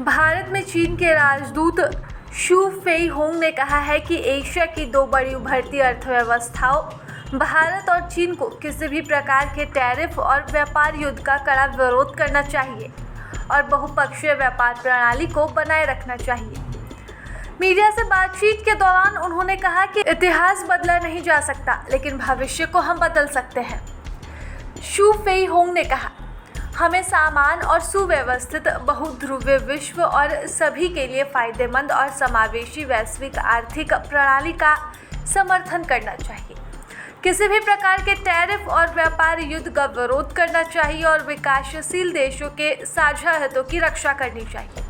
भारत में चीन के राजदूत शू फेइहोंग ने कहा है कि एशिया की दो बड़ी उभरती अर्थव्यवस्थाओं भारत और चीन को किसी भी प्रकार के टैरिफ और व्यापार युद्ध का कड़ा विरोध करना चाहिए और बहुपक्षीय व्यापार प्रणाली को बनाए रखना चाहिए। मीडिया से बातचीत के दौरान उन्होंने कहा कि इतिहास बदला नहीं जा सकता, लेकिन भविष्य को हम बदल सकते हैं। शू फेइहोंग ने कहा, हमें समान और सुव्यवस्थित बहुध्रुवीय विश्व और सभी के लिए फायदेमंद और समावेशी वैश्विक आर्थिक प्रणाली का समर्थन करना चाहिए। किसी भी प्रकार के टैरिफ और व्यापार युद्ध का विरोध करना चाहिए और विकासशील देशों के साझा हितों की रक्षा करनी चाहिए।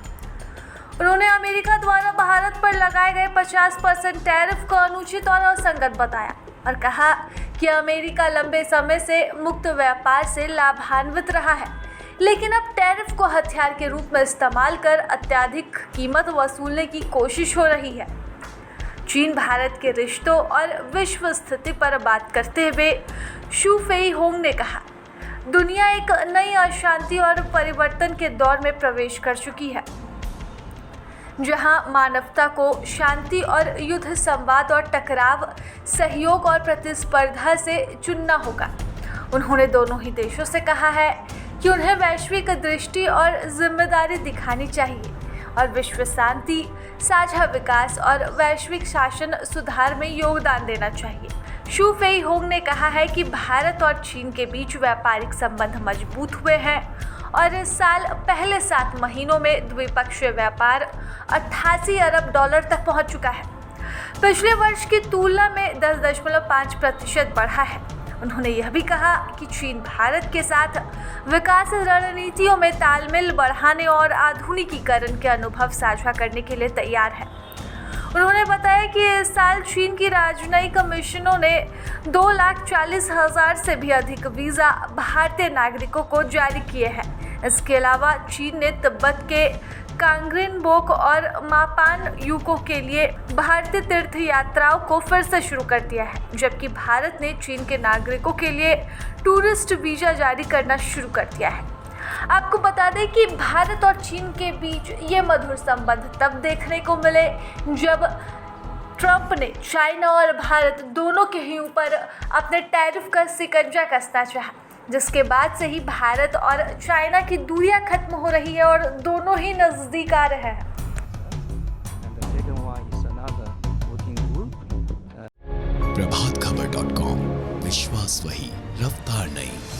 उन्होंने अमेरिका द्वारा भारत पर लगाए गए 50% टैरिफ को अनुचित और असंगत बताया और कहा कि अमेरिका लंबे समय से मुक्त व्यापार से लाभान्वित रहा है, लेकिन अब टैरिफ को हथियार के रूप में इस्तेमाल कर अत्यधिक कीमत वसूलने की कोशिश हो रही है। चीन भारत के रिश्तों और विश्व स्थिति पर बात करते हुए शू फेइहोंग ने कहा, दुनिया एक नई अशांति और परिवर्तन के दौर में प्रवेश कर चुकी है, जहां मानवता को शांति और युद्ध, संवाद और टकराव, सहयोग और प्रतिस्पर्धा से चुनना होगा। उन्होंने दोनों ही देशों से कहा है कि उन्हें वैश्विक दृष्टि और जिम्मेदारी दिखानी चाहिए और विश्व शांति, साझा विकास और वैश्विक शासन सुधार में योगदान देना चाहिए। शू फेइहोंग ने कहा है कि भारत और चीन के बीच व्यापारिक संबंध मजबूत हुए हैं और इस साल पहले 7 महीनों में द्विपक्षीय व्यापार 88 अरब डॉलर तक पहुंच चुका है, पिछले वर्ष की तुलना में 10.5% बढ़ा है। उन्होंने यह भी कहा कि चीन भारत के साथ विकास रणनीतियों में तालमेल बढ़ाने और आधुनिकीकरण के अनुभव साझा करने के लिए तैयार है। उन्होंने बताया कि इस साल चीन की राजनयिक मिशनों ने 2,40,000 से भी अधिक वीज़ा भारतीय नागरिकों को जारी किए हैं। इसके अलावा चीन ने तिब्बत के कांग्रेनबोक और मापान यूको के लिए भारतीय तीर्थ यात्राओं को फिर से शुरू कर दिया है, जबकि भारत ने चीन के नागरिकों के लिए टूरिस्ट वीज़ा जारी करना शुरू कर दिया है। आपको बता दें कि भारत और चीन के बीच ये मधुर संबंध तब देखने को मिले जब ट्रंप ने चाइना और भारत दोनों के ही ऊपर अपने टैरिफ का शिकंजा कसना चाहा, जिसके बाद से ही भारत और चाइना की दूरियां खत्म हो रही है और दोनों ही नज़दीक आ रहे हैं। प्रभातखबर.com, विश्वास वही, रफ्तार नहीं।